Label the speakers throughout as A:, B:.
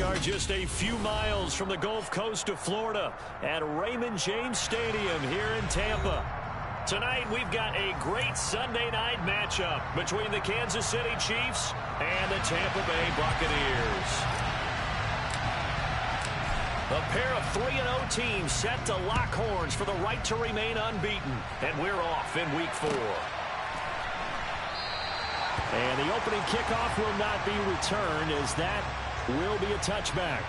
A: We are just a few miles from the Gulf Coast of Florida at Raymond James Stadium here in Tampa. Tonight, we've got a great Sunday night matchup between the Kansas City Chiefs and the Tampa Bay Buccaneers. A pair of 3-0 teams set to lock horns for the right to remain unbeaten. And we're off in Week 4. And the opening kickoff will not be returned, as that will be a touchback.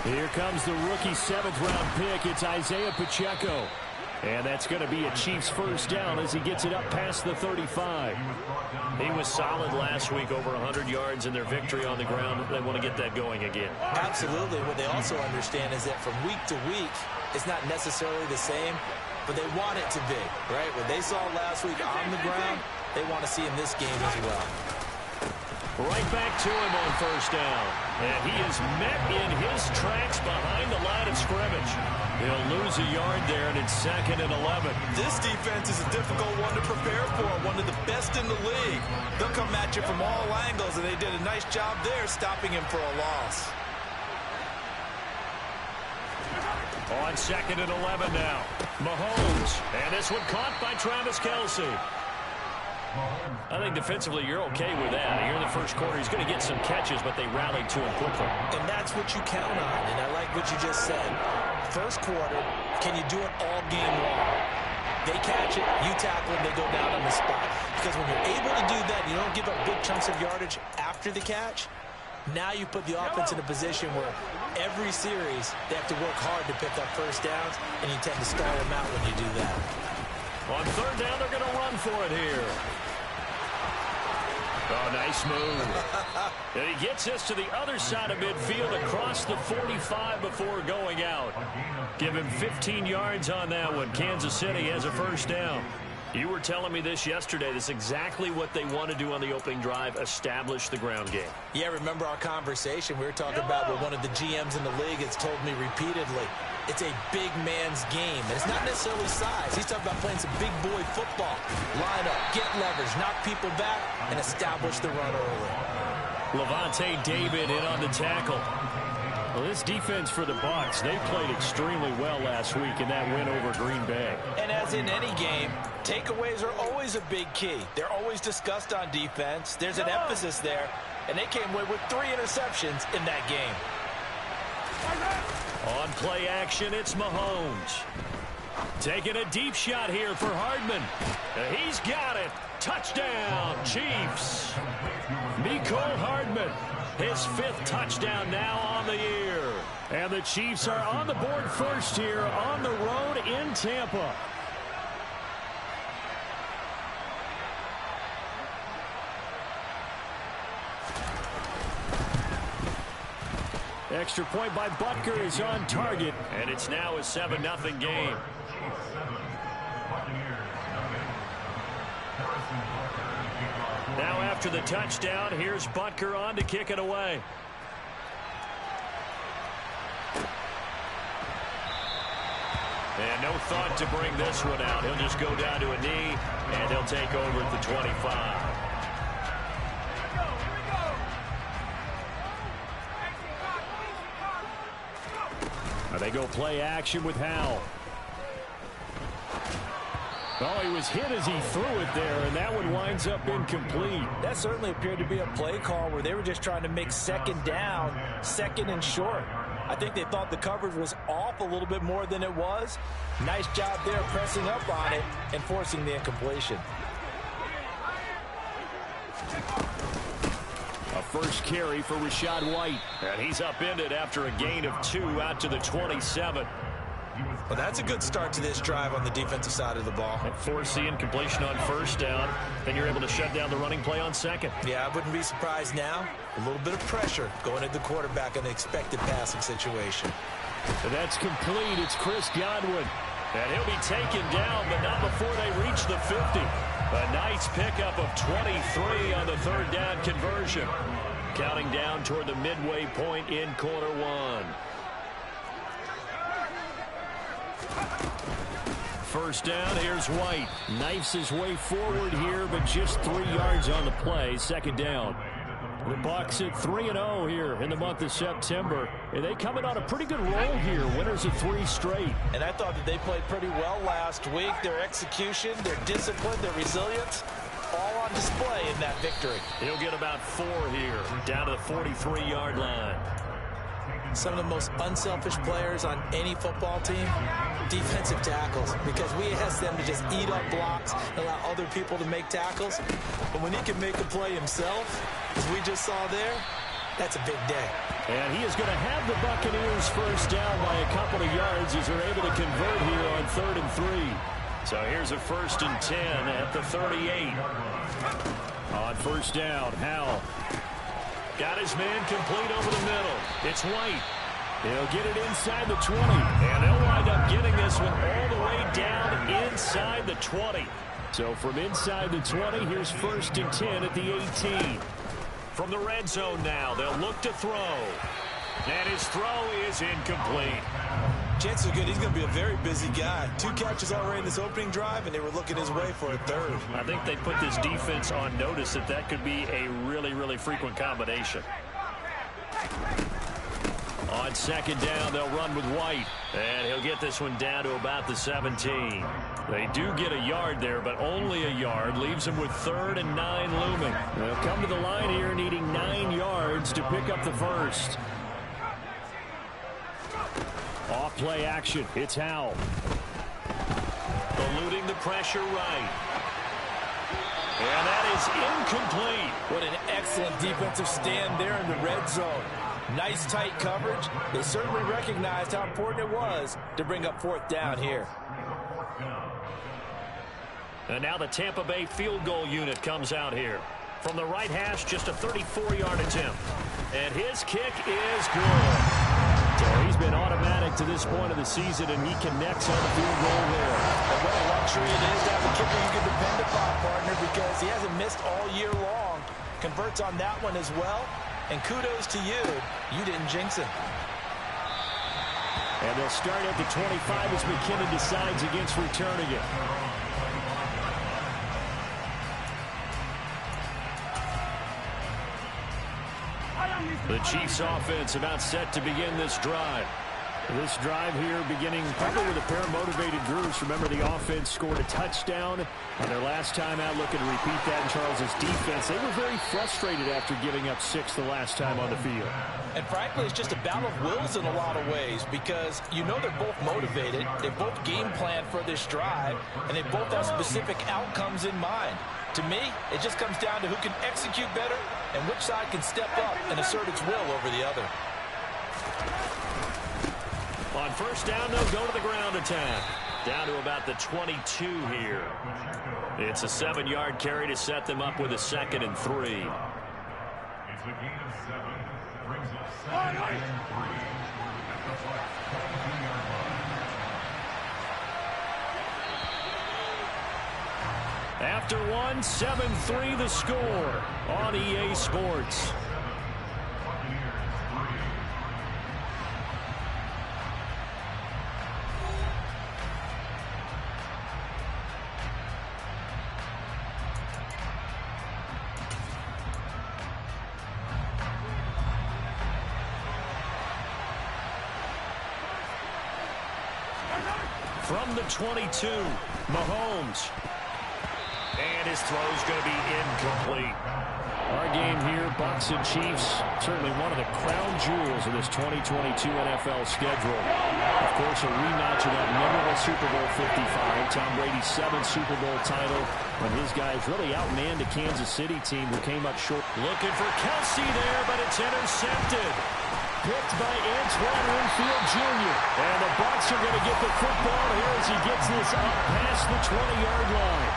A: Here comes the rookie 7th-round pick. It's Isaiah Pacheco. And that's going to be a Chiefs first down as he gets it up past the 35. He was solid last week, over 100 yards in their victory on the ground. They want to get that going again.
B: Absolutely. What they also understand is that from week to week, it's not necessarily the same, but they want it to be, right? What they saw last week on the ground, they want to see in this game as well.
A: Right back to him on first down. And he is met in his tracks behind the line of scrimmage. He'll lose a yard there, and it's 2nd and 11.
C: This defense is a difficult one to prepare for, one of the best in the league. They'll come at you from all angles, and they did a nice job there stopping him for a loss.
A: On 2nd and 11 now. Mahomes. And this one caught by Travis Kelce. I think defensively you're okay with that. Here in the first quarter, he's going to get some catches, but they rallied to him quickly.
B: And that's what you count on, and I like what you just said. First quarter, can you do it all game long? They catch it, you tackle them, they go down on the spot. Because when you're able to do that, you don't give up big chunks of yardage after the catch. Now you put the offense in a position where every series they have to work hard to pick up first downs, and you tend to stall them out when you do that.
A: On 3rd down, they're going to run for it here. Oh, nice move. And he gets us to the other side of midfield across the 45 before going out. Give him 15 yards on that one. Kansas City has a first down. You were telling me this yesterday. This is exactly what they want to do on the opening drive, establish the ground game.
B: Yeah, remember our conversation. We were talking about what one of the GMs in the league has told me repeatedly. It's a big man's game, and it's not necessarily size. He's talking about playing some big boy football. Line up, get leverage, knock people back, and establish the run early.
A: Levante David in on the tackle. Well, this defense for the Bucs, they played extremely well last week in that win over Green Bay.
D: And as in any game, takeaways are always a big key. They're always discussed on defense. There's an emphasis there, and they came away with 3 interceptions in that game.
A: On play action, it's Mahomes. Taking a deep shot here for Hardman. He's got it. Touchdown, Chiefs. Mecole Hardman, his 5th touchdown now on the year. And the Chiefs are on the board first here on the road in Tampa. Extra point by Butker is on target, and it's now a 7-0 game. Now after the touchdown, here's Butker on to kick it away. And no thought to bring this one out. He'll just go down to a knee, and he'll take over at the 25. They go play action with Howell. Oh, he was hit as he threw it there, and that one winds up incomplete.
D: That certainly appeared to be a play call where they were just trying to make 2nd down, 2nd and short. I think they thought the coverage was off a little bit more than it was. Nice job there pressing up on it and forcing the incompletion.
A: A first carry for Rachaad White. And he's upended after a gain of 2 out to the 27.
B: Well, that's a good start to this drive on the defensive side of the ball.
A: And forcing completion on first down. Then you're able to shut down the running play on 2nd.
B: Yeah, I wouldn't be surprised now. A little bit of pressure going at the quarterback in the expected passing situation.
A: And that's complete. It's Chris Godwin. And he'll be taken down, but not before they reach the 50. A nice pickup of 23 on the third down conversion. Counting down toward the midway point in quarter one. First down, here's White. Knifes his way forward here, but just 3 yards on the play. Second down. The Bucs at 3-0 here in the month of September. And they coming on a pretty good roll here. Winners of 3 straight.
D: And I thought that they played pretty well last week. Their execution, their discipline, their resilience, all on display in that victory.
A: He'll get about 4 here, down to the 43-yard line.
B: Some of the most unselfish players on any football team, defensive tackles, because we ask them to just eat up blocks and allow other people to make tackles. But when he can make a play himself, as we just saw there, that's a big day.
A: And he is going to have the Buccaneers first down by a couple of yards as they're able to convert here on 3rd and 3. So here's a 1st and 10 at the 38. On first down, Howell. Got his man complete over the middle. It's White. He'll get it inside the 20. And they'll wind up getting this one all the way down inside the 20. So from inside the 20, here's 1st and 10 at the 18. From the red zone now, they'll look to throw. And his throw is incomplete.
B: Chances are good he's going to be a very busy guy. 2 catches already in this opening drive, and they were looking his way for a 3rd.
A: I think they put this defense on notice that could be a really, really frequent combination. On second down, they'll run with White. And he'll get this one down to about the 17. They do get a yard there, but only a yard. Leaves them with 3rd and 9 looming. They'll come to the line here needing 9 yards to pick up the first. Off play action. It's Howell. Eluding the pressure right. And that is incomplete.
D: What an excellent defensive stand there in the red zone. Nice tight coverage. They certainly recognized how important it was to bring up 4th down here.
A: And now the Tampa Bay field goal unit comes out here. From the right hash, just a 34-yard attempt. And his kick is good. So he's been automatic to this point of the season, and he connects on the field goal there.
D: And what a luxury it is to have a kicker you can depend upon, partner, because he hasn't missed all year long. Converts on that one as well. And kudos to you. You didn't jinx him.
A: And they'll start at the 25 as McKinnon decides against returning it. The Chiefs offense about set to begin this drive. This drive here beginning probably with a pair of motivated groups. Remember, the offense scored a touchdown on their last time out. Looking to repeat that in Charles's defense. They were very frustrated after giving up 6 the last time on the field.
D: And frankly, it's just a battle of wills in a lot of ways, because you know they're both motivated. They both game plan for this drive, and they both have specific outcomes in mind. To me, it just comes down to who can execute better and which side can step up and assert its will over the other.
A: On first down, they'll go to the ground attack. Down to about the 22 here. It's a 7-yard carry to set them up with a 2nd and 3.
E: It's a gain of 7. Brings up 2nd and 3 at the 22-yard line.
A: After one, 7-3 the score on EA Sports. From the 22, Mahomes. And his throw's going to be incomplete. Our game here, Bucs and Chiefs, certainly one of the crown jewels of this 2022 NFL schedule. Of course, a rematch of that memorable Super Bowl 55, Tom Brady's 7th Super Bowl title, when his guys really outmanned a Kansas City team who came up short. Looking for Kelsey there, but it's intercepted. Picked by Antoine Winfield Jr. And the Bucs are going to get the football here as he gets this up past the 20-yard line.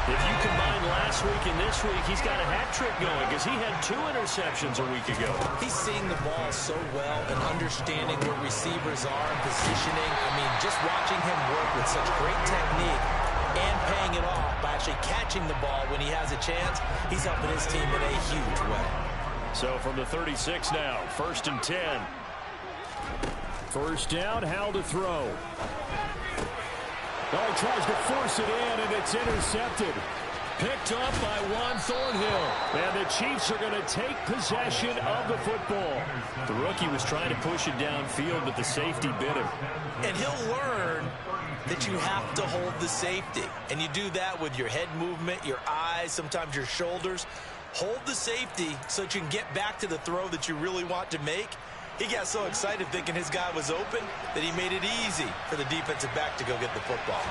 A: If you combine last week and this week, he's got a hat trick going because he had 2 interceptions a week ago.
B: He's seeing the ball so well and understanding where receivers are and positioning. I mean, just watching him work with such great technique and paying it off by actually catching catching the ball when he has a chance, he's helping his team in a huge way.
A: So from the 36 now, 1st and 10. First down, Howell to throw. Oh, he tries to force it in, and it's intercepted. Picked up by Juan Thornhill. And the Chiefs are going to take possession of the football. The rookie was trying to push it downfield, but the safety bit him.
B: And he'll learn that you have to hold the safety. And you do that with your head movement, your eyes, sometimes your shoulders. Hold the safety so that you can get back to the throw that you really want to make. He got so excited thinking his guy was open that he made it easy for the defensive back to go get the football.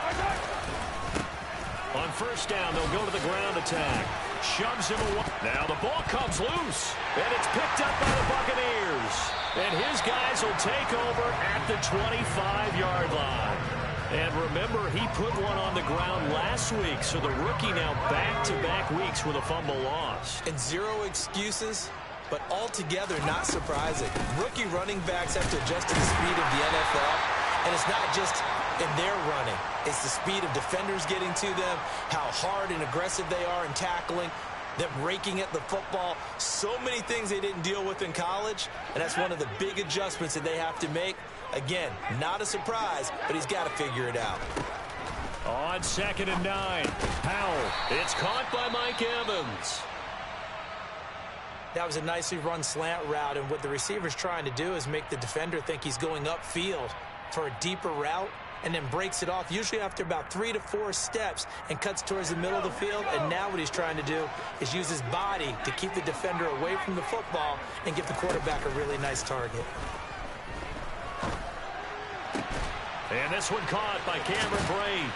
A: On first down, they'll go to the ground attack. Shoves him away. Now the ball comes loose, and it's picked up by the Buccaneers. And his guys will take over at the 25-yard line. And remember, he put one on the ground last week, so the rookie now back-to-back weeks with a fumble lost.
B: And zero excuses, but altogether not surprising. Rookie running backs have to adjust to the speed of the NFL, and it's not just in their running. It's the speed of defenders getting to them, how hard and aggressive they are in tackling, them raking at the football. So many things they didn't deal with in college, and that's one of the big adjustments that they have to make. Again, not a surprise, but he's got to figure it out.
A: On 2nd and 9, Howell. It's caught by Mike Evans.
B: That was a nicely run slant route, and what the receiver's trying to do is make the defender think he's going upfield for a deeper route, and then breaks it off, usually after about 3 to 4 steps, and cuts towards the middle of the field. And now what he's trying to do is use his body to keep the defender away from the football and give the quarterback a really nice target.
A: And this one caught by Cameron Braid.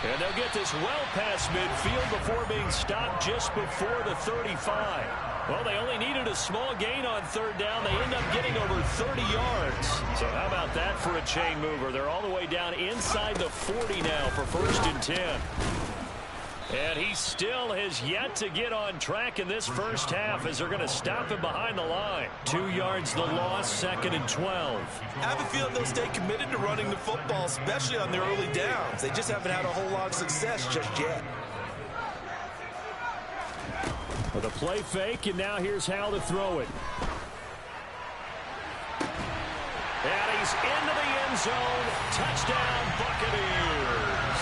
A: And they'll get this well past midfield before being stopped just before the 35. Well, they only needed a small gain on 3rd down. They end up getting over 30 yards. So how about that for a chain mover? They're all the way down inside the 40 now for 1st and 10. And he still has yet to get on track in this first half as they're going to stop him behind the line. 2 yards the loss, 2nd and 12.
C: I have a feeling they'll stay committed to running the football, especially on their early downs. They just haven't had a whole lot of success just yet.
A: With a play fake, and now here's Howell to throw it. And he's into the end zone. Touchdown, Buccaneers.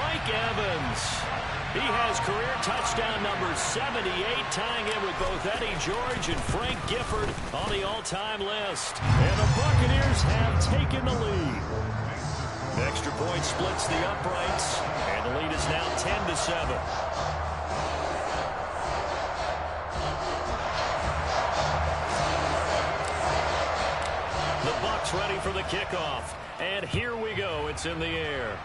A: Mike Evans. He has career touchdown number 78, tying in with both Eddie George and Frank Gifford on the all-time list. And the Buccaneers have taken the lead. The extra point splits the uprights, and the lead is now 10-7. The Bucs ready for the kickoff. And here we go. It's in the air.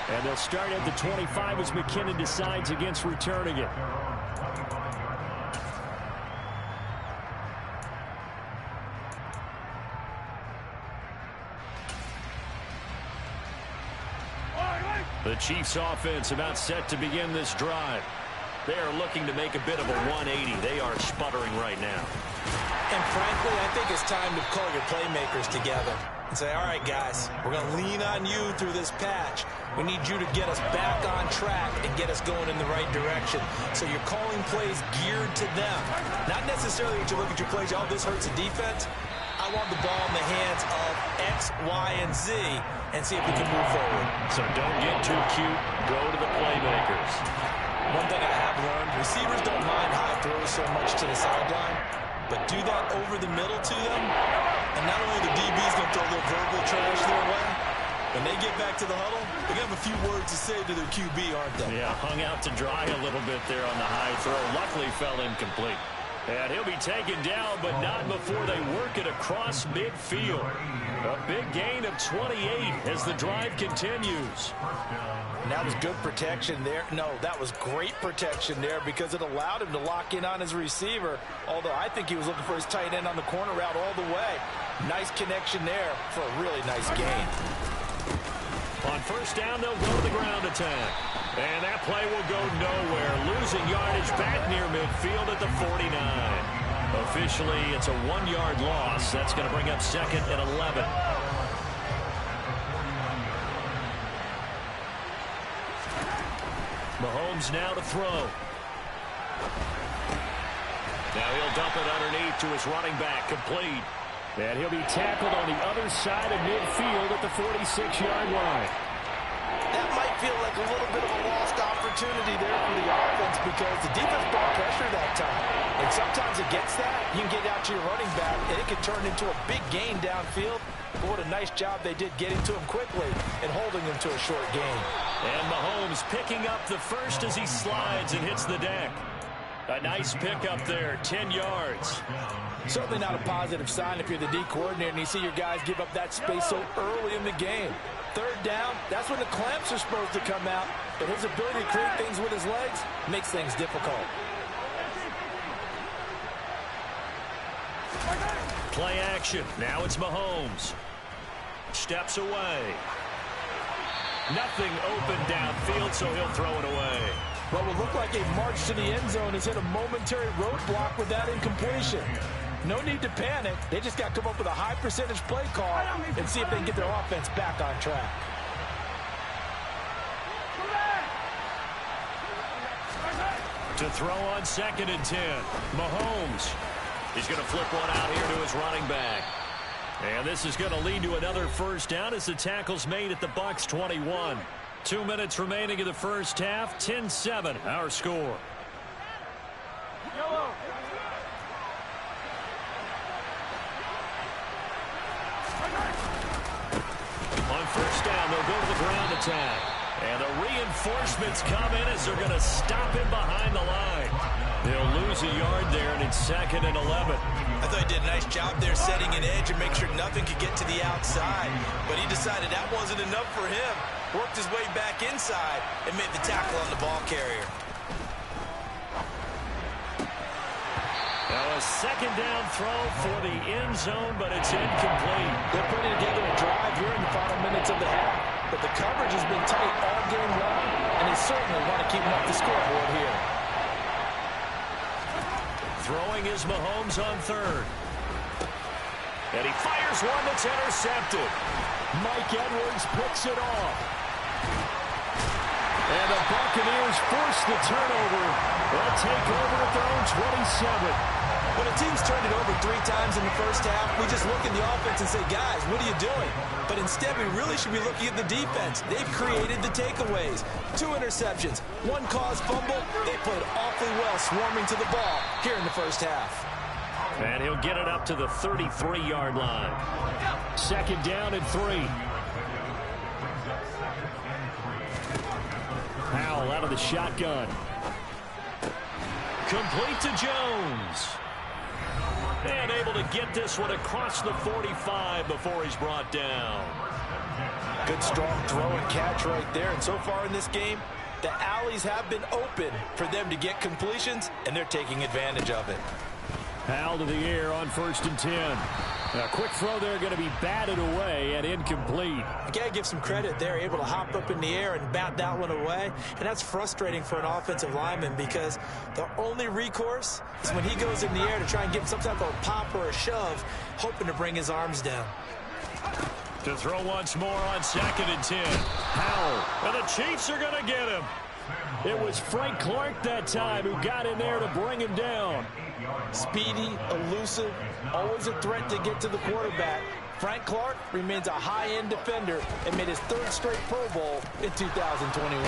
A: And they'll start at the 25 as McKinnon decides against returning it. The Chiefs offense about set to begin this drive. They are looking to make a bit of a 180. They are sputtering right now.
B: And frankly, I think it's time to call your playmakers together and say, all right, guys, we're going to lean on you through this patch. We need you to get us back on track and get us going in the right direction. So you're calling plays geared to them. Not necessarily that you look at your plays, oh, this hurts the defense. I want the ball in the hands of X, Y, and Z and see if we can move forward.
A: So don't get too cute. Go to the playmakers.
B: One thing I have learned, receivers don't mind high throws so much to the sideline, but do that over the middle to them, and not only the DB's going to throw a little verbal trash their way, when they get back to the huddle, they're going to have a few words to say to their QB, aren't they?
A: Yeah, hung out to dry a little bit there on the high throw. Luckily fell incomplete. And he'll be taken down, but not before they work it across midfield. A big gain of 28 as the drive continues.
D: And that was good protection there. No, that was great protection there because it allowed him to lock in on his receiver, although I think he was looking for his tight end on the corner route all the way. Nice connection there for a really nice gain.
A: On first down, they'll go to the ground attack. And that play will go nowhere. Losing yardage back near midfield at the 49. Officially, it's a 1-yard loss. That's going to bring up 2nd and 11. Mahomes now to throw. Now he'll dump it underneath to his running back, complete. And he'll be tackled on the other side of midfield at the 46-yard line.
B: That might feel like a little bit of a lost opportunity there for the offense because the defense brought pressure that time. And sometimes against that, you can get out to your running back, and it can turn into a big gain downfield. But what a nice job they did getting to him quickly and holding him to a short gain.
A: And Mahomes picking up the first as he slides and hits the deck. A nice pickup there, 10 yards.
D: Certainly not a positive sign if you're the D coordinator and you see your guys give up that space so early in the game. Third down, that's when the clamps are supposed to come out. But his ability to create things with his legs makes things difficult.
A: Play action. Now it's Mahomes. Steps away. Nothing open downfield, so he'll throw it away.
D: What will look like a march to the end zone has hit a momentary roadblock with that incompletion. No need to panic. They just got to come up with a high percentage play call and see if they can get their offense back on track.
A: To throw on 2nd and 10. Mahomes. He's going to flip one out here to his running back. And this is going to lead to another first down as the tackle's made at the Bucs 21. 2 minutes remaining in the first half. 10-7, our score. On first down, they'll go to the ground attack. And the reinforcements come in as they're going to stop him behind the line. They'll lose a yard there, and it's 2nd and 11.
B: I thought he did a nice job there setting an edge and make sure nothing could get to the outside. But he decided that wasn't enough for him. Worked his way back inside and made the tackle on the ball carrier.
A: Now a 2nd down throw for the end zone, but it's incomplete.
D: They're putting together a drive here in the final minutes of the half. But the coverage has been tight all game long, and they certainly want to keep them off the scoreboard here.
A: Throwing is Mahomes on 3rd. And he fires one that's intercepted. Mike Edwards picks it off. And the Buccaneers force the turnover. They'll take over at their own 27.
B: When a team's turned it over 3 times in the first half, we just look at the offense and say, guys, what are you doing? But instead, we really should be looking at the defense. They've created the takeaways. 2 interceptions, 1 caused fumble. They played awfully well swarming to the ball here in the first half.
A: And he'll get it up to the 33-yard line. 2nd down and 3. Powell out of the shotgun. Complete to Jones. And able to get this one across the 45 before he's brought down.
D: Good strong throw and catch right there. And so far in this game, the alleys have been open for them to get completions, and they're taking advantage of it.
A: Powell to the air on 1st and 10. A quick throw there going to be batted away and incomplete.
B: You got to give some credit. They're able to hop up in the air and bat that one away. And that's frustrating for an offensive lineman because the only recourse is when he goes in the air to try and get some type of a pop or a shove, hoping to bring his arms down.
A: To throw once more on 2nd and 10. Powell. And the Chiefs are going to get him. It was Frank Clark that time who got in there to bring him down.
D: Speedy, elusive, always a threat to get to the quarterback. Frank Clark remains a high-end defender and made his 3rd straight Pro Bowl in 2021.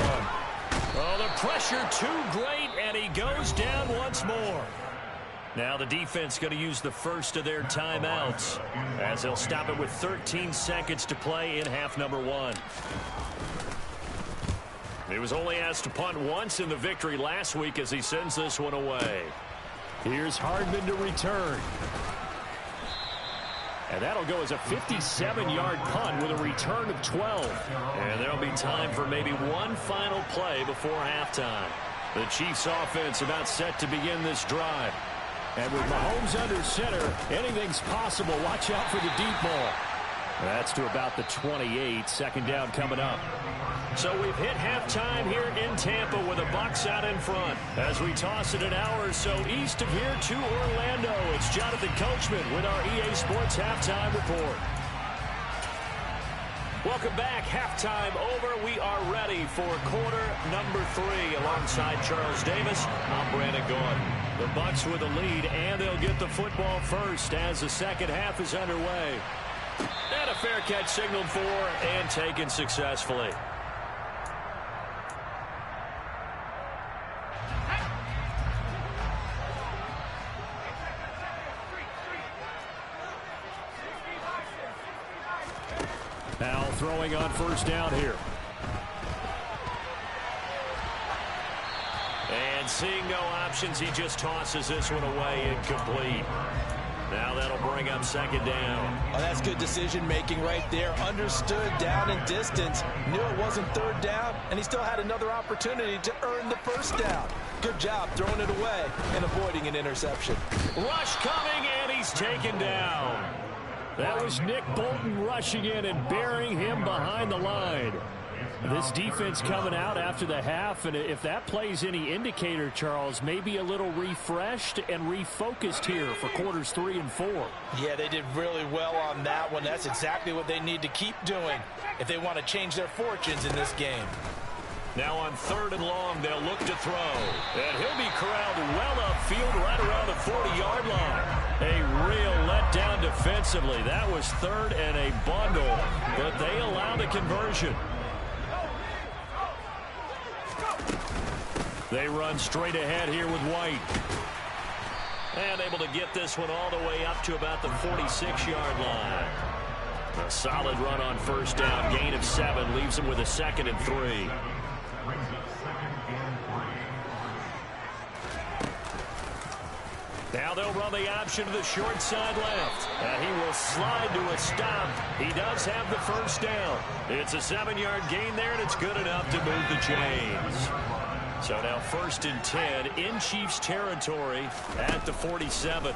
A: Oh, the pressure too great, and he goes down once more. Now the defense going to use the first of their timeouts as they'll stop it with 13 seconds to play in half number 1. He was only asked to punt once in the victory last week as he sends this one away. Here's Hardman to return. And that'll go as a 57-yard punt with a return of 12. And there'll be time for maybe one final play before halftime. The Chiefs offense about set to begin this drive. And with Mahomes under center, anything's possible. Watch out for the deep ball. That's to about the 28. 2nd down coming up. So we've hit halftime here in Tampa with the Bucs out in front. As we toss it an hour or so east of here to Orlando, it's Jonathan Coachman with our EA Sports Halftime Report. Welcome back. Halftime over. We are ready for quarter number 3. Alongside Charles Davis, I'm Brandon Gordon. The Bucks with the lead, and they'll get the football first as the second half is underway. And a fair catch signaled for and taken successfully. Now throwing on first down here. And seeing no options, he just tosses this one away, incomplete. Now that'll bring up second down.
D: Oh, that's good decision-making right there. Understood down and distance. Knew it wasn't third down, and he still had another opportunity to earn the first down. Good job throwing it away and avoiding an interception.
A: Rush coming, and he's taken down. That was Nick Bolton rushing in and burying him behind the line. This defense coming out after the half, and if that plays any indicator, Charles, maybe a little refreshed and refocused here for quarters 3 and 4.
D: Yeah, they did really well on that one. That's exactly what they need to keep doing if they want to change their fortunes in this game.
A: Now on 3rd and long, they'll look to throw. And he'll be corralled well upfield right around the 40-yard line. A real letdown defensively. That was 3rd and a bundle, but they allow the conversion. They run straight ahead here with White. And able to get this one all the way up to about the 46-yard line. A solid run on first down. Gain of 7 leaves him with a 2nd and 3. Now they'll run the option to the short side left. And he will slide to a stop. He does have the first down. It's a 7-yard gain there, and it's good enough to move the chains. So now 1st and 10 in Chiefs territory at the 47.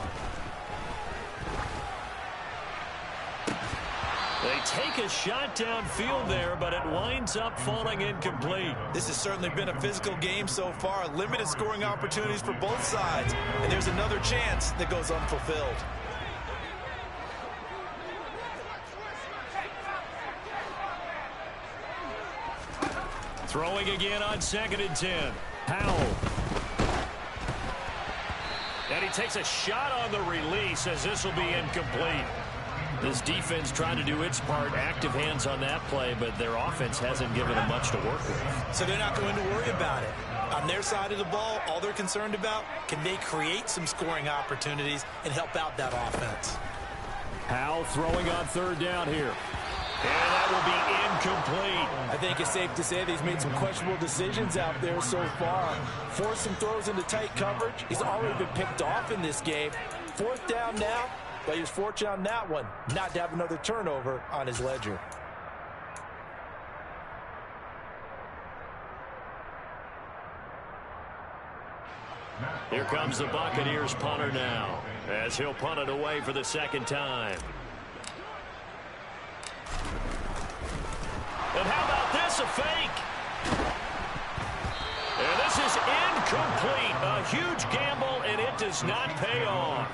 A: They take a shot downfield there, but it winds up falling incomplete.
C: This has certainly been a physical game so far. Limited scoring opportunities for both sides. And there's another chance that goes unfulfilled.
A: Throwing again on 2nd and 10. Powell. And he takes a shot on the release as this will be incomplete. This defense trying to do its part. Active hands on that play, but their offense hasn't given them much to work with.
C: So they're not going to worry about it. On their side of the ball, all they're concerned about, can they create some scoring opportunities and help out that offense?
A: Powell throwing on 3rd down here. And that will be incomplete.
D: I think it's safe to say that he's made some questionable decisions out there so far. Forced some throws into tight coverage. He's already been picked off in this game. 4th down now, but he was fortunate on that one not to have another turnover on his ledger.
A: Here comes the Buccaneers punter now, as he'll punt it away for the 2nd time. And how about this, a fake? And this is incomplete. A huge gamble, and it does not pay off.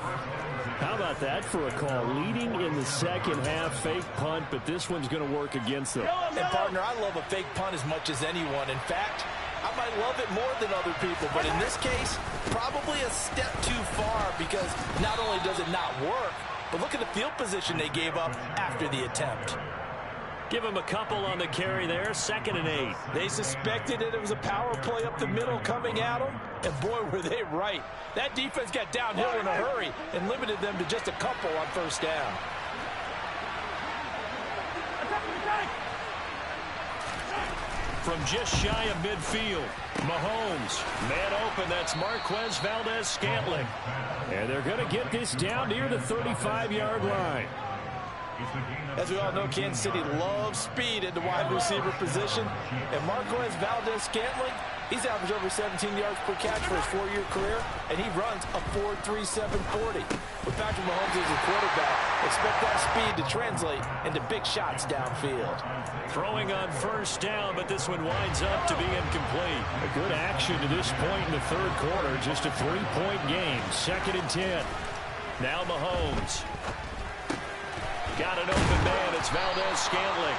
A: How about that for a call? Leading in the second half, fake punt, but this one's going to work against them.
D: And, partner, I love a fake punt as much as anyone. In fact, I might love it more than other people, but in this case, probably a step too far because not only does it not work, but look at the field position they gave up after the attempt.
A: Give him a couple on the carry there, 2nd and 8.
D: They suspected that it was a power play up the middle coming at them, and boy, were they right. That defense got downhill in a hurry and limited them to just a couple on first down.
A: From just shy of midfield, Mahomes, man open, that's Marquez Valdez-Scantling. And they're going to get this down near the 35-yard line.
D: As we all know, Kansas City loves speed at the wide receiver position. And Marquez Valdez-Scantling, he's averaged over 17 yards per catch for his 4-year career, and he runs a 4.37 40. With Patrick Mahomes as a quarterback, expect that speed to translate into big shots downfield.
A: Throwing on first down, but this one winds up to be incomplete. A good action to this point in the 3rd quarter, just a 3-point game, 2nd and 10. Now Mahomes. Got an open man. It's Valdez-Scantling.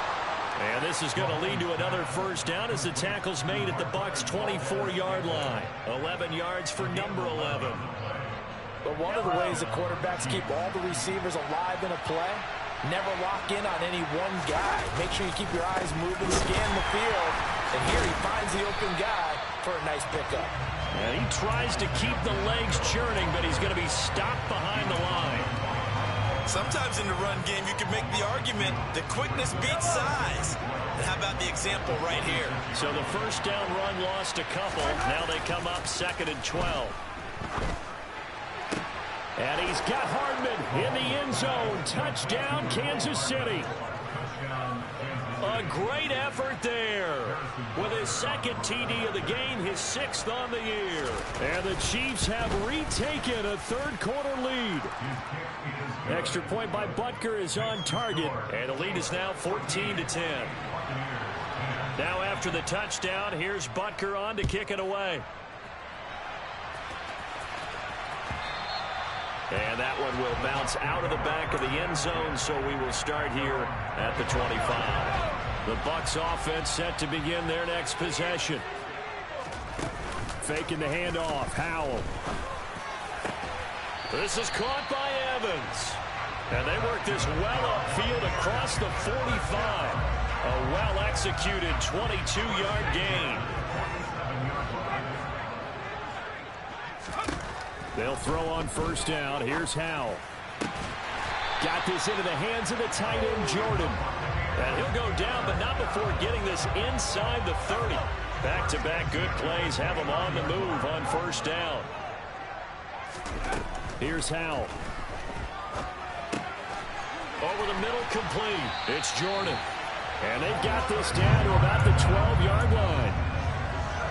A: And this is going to lead to another first down as the tackle's made at the Bucs' 24-yard line. 11 yards for number 11.
D: But one of the ways the quarterbacks keep all the receivers alive in a play, never lock in on any one guy. Make sure you keep your eyes moving, scan the field, and here he finds the open guy for a nice pickup.
A: And he tries to keep the legs churning, but he's going to be stopped behind the line.
C: Sometimes in the run game, you can make the argument that quickness beats size. And how about the example right here?
A: So the first down run lost a couple. Now they come up 2nd and 12. And he's got Hardman in the end zone. Touchdown, Kansas City. A great effort there. With his second TD of the game, his 6th on the year. And the Chiefs have retaken a third-quarter lead. Extra point by Butker is on target. And the lead is now 14-10. Now after the touchdown, here's Butker on to kick it away. And that one will bounce out of the back of the end zone, so we will start here at the 25. The Bucs offense set to begin their next possession. Faking the handoff, Howell. This is caught by Evans. And they work this well upfield across the 45. A well-executed 22-yard gain. They'll throw on first down. Here's Howell. Got this into the hands of the tight end, Jordan. And he'll go down, but not before getting this inside the 30. Back-to-back good plays have him on the move on first down. Here's Howell. Over the middle, complete. It's Jordan. And they've got this down to about the 12-yard line.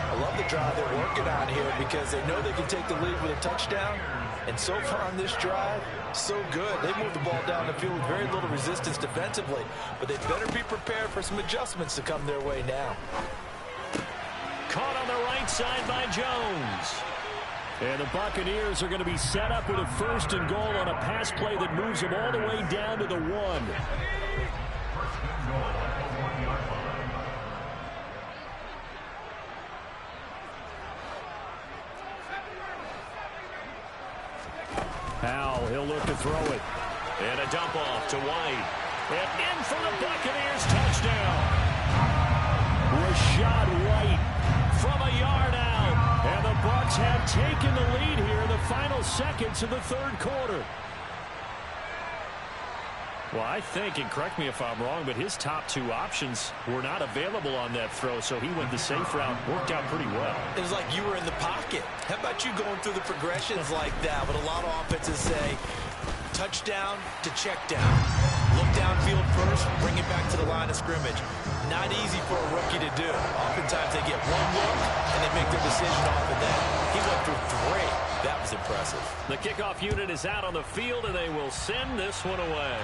D: I love the drive they're working on here because they know they can take the lead with a touchdown. And so far on this drive, so good. They moved the ball down the field with very little resistance defensively. But they better be prepared for some adjustments to come their way now.
A: Caught on the right side by Jones. And the Buccaneers are going to be set up with a 1st and goal on a pass play that moves them all the way down to the 1. Howell, he'll look to throw it. And a dump off to White. And in for the Buccaneers, touchdown. Rashad White from a yard out. And the Bucs have taken the lead here in the final seconds of the third quarter. Well, I think, and correct me if I'm wrong, but his top 2 options were not available on that throw, so he went the safe route. Worked out pretty well.
B: It was like you were in the pocket. How about you going through the progressions like that? But a lot of offenses say touchdown to check down. Look downfield first, bring it back to the line of scrimmage. Not easy for a rookie to do. Oftentimes they get one look and they make their decision off of that. He went through 3. That was impressive.
A: The kickoff unit is out on the field, and they will send this one away.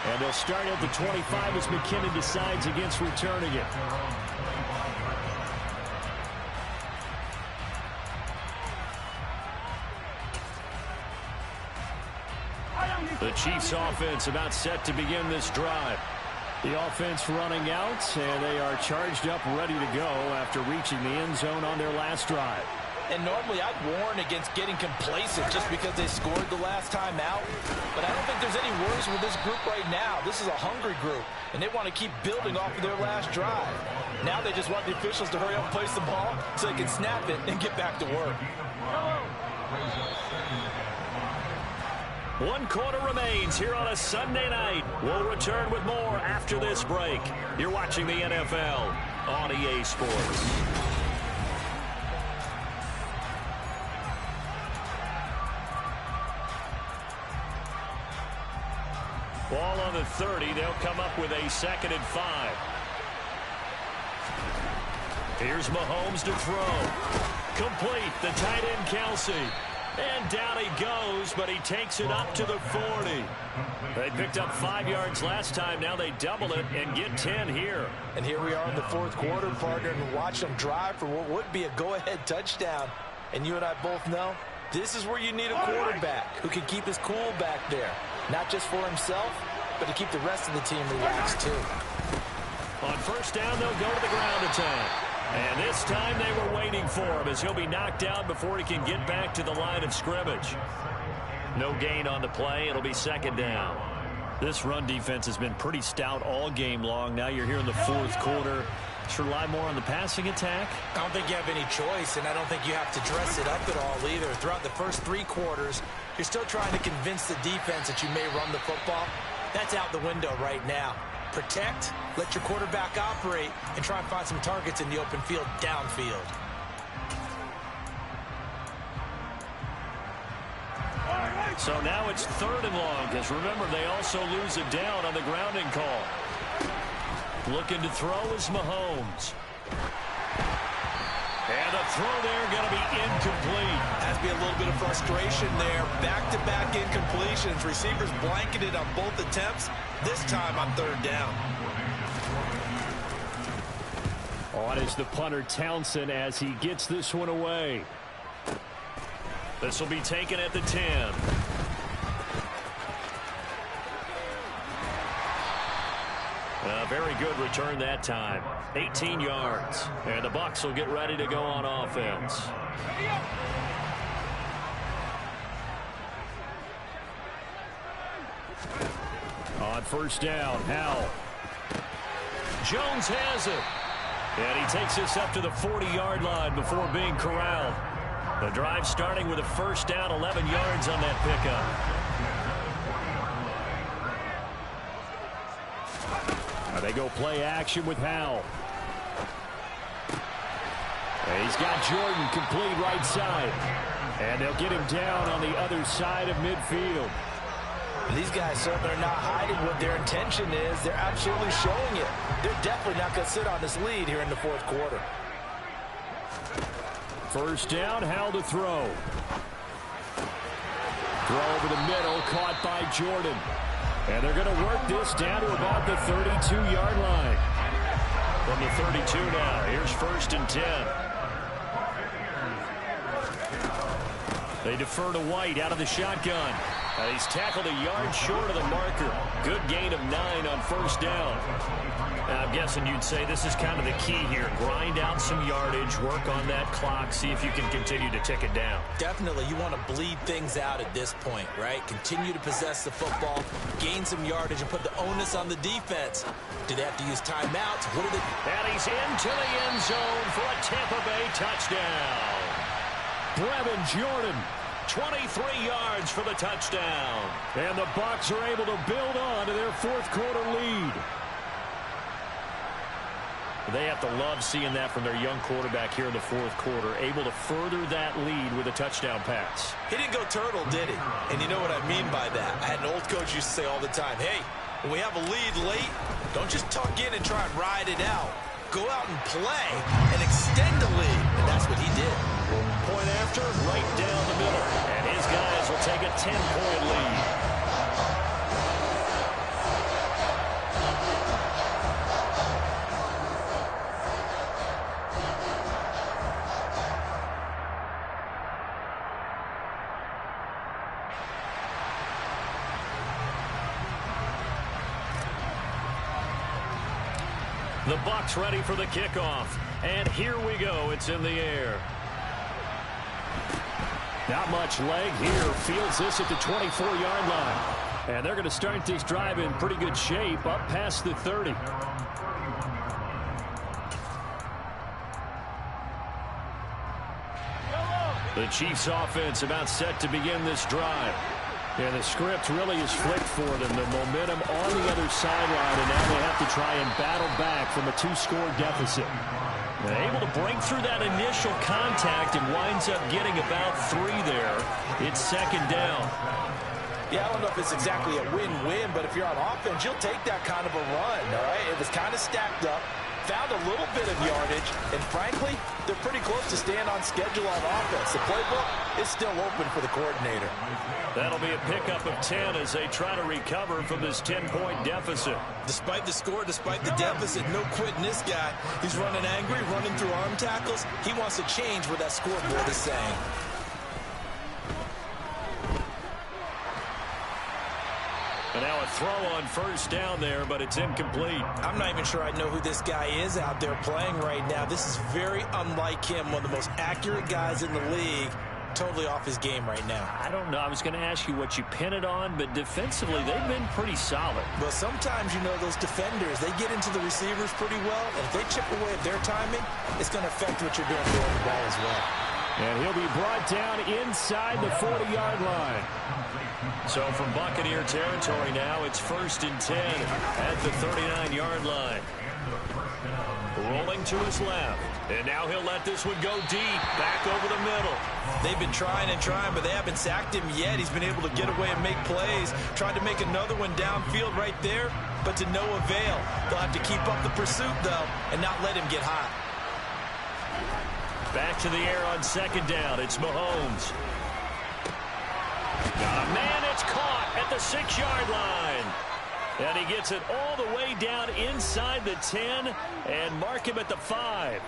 A: And they'll start at the 25 as McKinnon decides against returning it. The Chiefs offense about set to begin this drive. The offense running out, and they are charged up, ready to go after reaching the end zone on their last drive.
D: And normally I'd warn against getting complacent just because they scored the last time out. But I don't think there's any worries with this group right now. This is a hungry group, and they want to keep building off of their last drive. Now they just want the officials to hurry up and place the ball so they can snap it and get back to work.
A: 1 quarter remains here on a Sunday night. We'll return with more after this break. You're watching the NFL on EA Sports. Ball on the 30. They'll come up with a 2nd and 5. Here's Mahomes to throw. Complete. The tight end, Kelsey. And down he goes, but he takes it up to the 40. They picked up 5 yards last time. Now they double it and get 10 here.
D: And here we are in the 4th quarter, partner, and watch them drive for what would be a go-ahead touchdown. And you and I both know this is where you need a quarterback who can keep his cool back there. Not just for himself, but to keep the rest of the team relaxed too.
A: On first down, they'll go to the ground attack. And this time they were waiting for him as he'll be knocked down before he can get back to the line of scrimmage. No gain on the play. It'll be second down. This run defense has been pretty stout all game long. Now you're here in the fourth quarter. Should rely more on the passing attack?
B: I don't think you have any choice, and I don't think you have to dress it up at all either. Throughout the first 3 quarters, you're still trying to convince the defense that you may run the football. That's out the window right now. Protect, let your quarterback operate, and try and find some targets in the open field downfield.
A: So now it's 3rd and long, because remember, they also lose it down on the grounding call. Looking to throw is Mahomes. And the throw there going to be incomplete.
C: Has to be a little bit of frustration there. Back-to-back incompletions. Receivers blanketed on both attempts. This time on 3rd down.
A: On is the punter Townsend as he gets this one away. This will be taken at the 10. A very good return that time. 18 yards. And the Bucs will get ready to go on offense. On first down, Howell. Jones has it. And he takes this up to the 40-yard line before being corralled. The drive starting with a first down, 11 yards on that pickup. They go play action with Howell. And he's got Jordan complete right side. And they'll get him down on the other side of midfield.
D: These guys certainly are not hiding what their intention is. They're absolutely showing it. They're definitely not going to sit on this lead here in the fourth quarter.
A: First down, Howell to throw. Throw over the middle, caught by Jordan. And they're going to work this down to about the 32-yard line. From the 32 now, here's 1st and 10. They defer to White out of the shotgun. He's tackled a yard short of the marker. Good gain of 9 on first down. I'm guessing you'd say this is kind of the key here. Grind out some yardage, work on that clock, see if you can continue to tick it down.
B: Definitely, you want to bleed things out at this point, right? Continue to possess the football, gain some yardage, and put the onus on the defense. Do they have to use timeouts? What are they?
A: And he's into the end zone for a Tampa Bay touchdown. Brevin Jordan, 23 yards for the touchdown. And the Bucs are able to build on to their fourth quarter lead. They have to love seeing that from their young quarterback here in the fourth quarter, able to further that lead with a touchdown pass.
C: He didn't go turtle, did he? And you know what I mean by that. I had an old coach used to say all the time, hey, when we have a lead late, don't just tuck in and try and ride it out. Go out and play and extend the lead. And that's what he did.
A: Point after, right down the middle. And his guys will take a 10-point lead. The Bucs ready for the kickoff. And here we go. It's in the air. Not much leg here. Fields this at the 24-yard line. And they're going to start this drive in pretty good shape up past the 30. The Chiefs offense about set to begin this drive. And the script really is flipped for them. The momentum on the other sideline, and now they have to try and battle back from a 2-score deficit. They're able to break through that initial contact and winds up getting about 3 there. It's second down.
D: Yeah, I don't know if it's exactly a win-win, but if you're on offense, you'll take that kind of a run, all right? It was kind of stacked up, found a little bit of yardage, and frankly, they're pretty close to staying on schedule on offense. The playbook is still open for the coordinator.
A: That'll be a pickup of 10 as they try to recover from this 10-point deficit.
C: Despite the score, despite the deficit, no quitting this guy. He's running angry, running through arm tackles. He wants to change what that scoreboard is saying.
A: And now a throw on first down there, but it's incomplete.
B: I'm not even sure I know who this guy is out there playing right now. This is very unlike him, one of the most accurate guys in the league. Totally off his game right now.
A: I don't know. I was going to ask you what you pin it on, but defensively, they've been pretty solid.
B: Well, sometimes, you know, those defenders, they get into the receivers pretty well, and if they chip away at their timing, it's going to affect what you're doing throwing the ball as well.
A: And he'll be brought down inside the 40-yard line. So from Buccaneer territory now, it's 1st and 10 at the 39-yard line. Rolling to his left. And now he'll let this one go deep, back over the middle.
C: They've been trying and trying, but they haven't sacked him yet. He's been able to get away and make plays. Tried to make another one downfield right there, but to no avail. They'll have to keep up the pursuit, though, and not let him get hot.
A: Back to the air on 2nd down. It's Mahomes. Got a man. It's caught at the 6-yard line. And he gets it all the way down inside the 10 and mark him at the 5.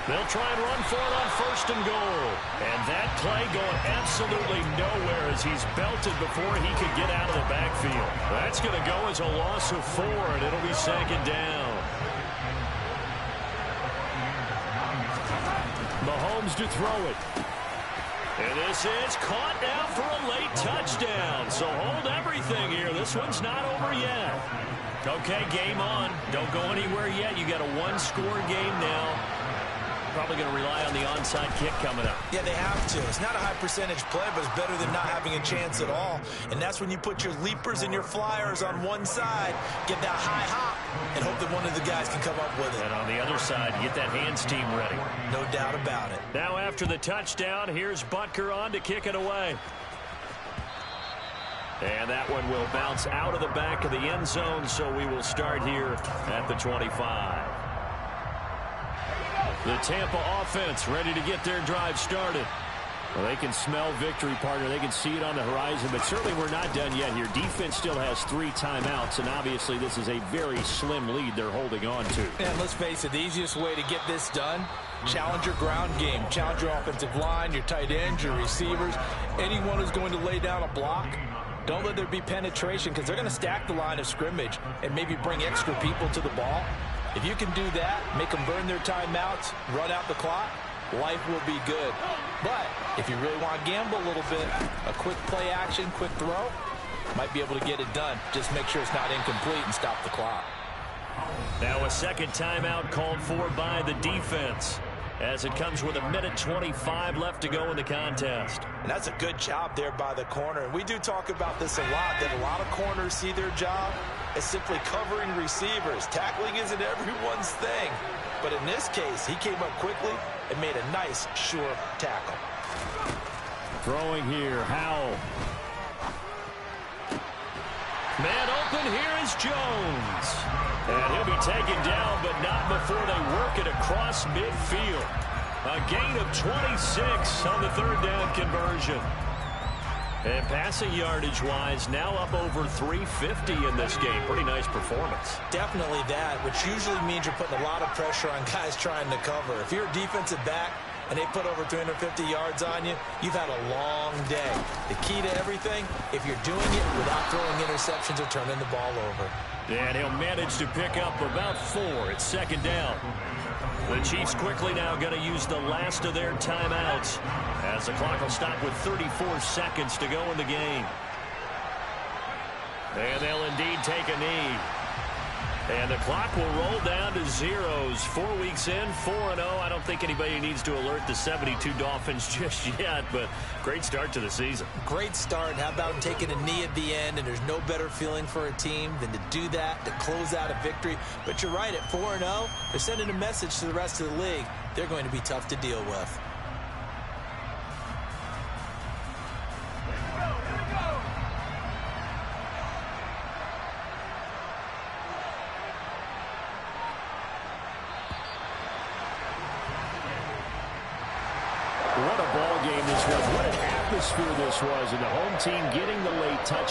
A: They'll try and run for it on 1st and goal. And that play going absolutely nowhere as he's belted before he could get out of the backfield. That's going to go as a loss of 4, and it'll be 2nd down. Mahomes to throw it. And this is caught now for a late touchdown. So hold everything here. This one's not over yet. Okay, game on. Don't go anywhere yet. You got a 1-score game now. Probably going to rely on the onside kick coming up.
B: Yeah, they have to. It's not a high percentage play, but it's better than not having a chance at all. And that's when you put your leapers and your flyers on one side, get that high hop, and hope that one of the guys can come up with it.
A: And on the other side, get that hands team ready.
B: No doubt about it.
A: Now after the touchdown, here's Butker on to kick it away. And that one will bounce out of the back of the end zone, so we will start here at the 25. The Tampa offense ready to get their drive started. Well, they can smell victory, partner. They can see it on the horizon, but certainly we're not done yet here. Defense still has 3 timeouts, and obviously this is a very slim lead they're holding on to.
B: And let's face it, the easiest way to get this done, challenge your ground game. Challenge your offensive line, your tight ends, your receivers. Anyone who's going to lay down a block, don't let there be penetration because they're going to stack the line of scrimmage and maybe bring extra people to the ball. If you can do that, make them burn their timeouts, run out the clock, life will be good. But if you really want to gamble a little bit, a quick play action, quick throw, might be able to get it done. Just make sure it's not incomplete and stop the clock.
A: Now a second timeout called for by the defense as it comes with 1:25 left to go in the contest.
B: And that's a good job there by the corner. And we do talk about this a lot, that a lot of corners see their job as simply covering receivers. Tackling isn't everyone's thing. But in this case, he came up quickly and made a nice, sure tackle.
A: Throwing here, Howell. Man open, here is Jones. And he'll be taken down, but not before they work it across midfield. A gain of 26 on the 3rd down conversion. And passing yardage-wise, now up over 350 in this game. Pretty nice performance.
B: Definitely that, which usually means you're putting a lot of pressure on guys trying to cover. If you're a defensive back and they put over 350 yards on you, you've had a long day. The key to everything, if you're doing it without throwing interceptions or turning the ball over.
A: And he'll manage to pick up about 4. It's 2nd down. The Chiefs quickly now going to use the last of their timeouts as the clock will stop with 34 seconds to go in the game. And they'll indeed take a knee. And the clock will roll down to zeros. 4 weeks in, 4-0. I don't think anybody needs to alert the 72 Dolphins just yet, but great start to the season.
B: Great start. How about taking a knee at the end? And there's no better feeling for a team than to do that, to close out a victory. But you're right, at 4-0, they're sending a message to the rest of the league. They're going to be tough to deal with.
A: What a ball game this was. What an atmosphere this was, and the home team getting the late touch.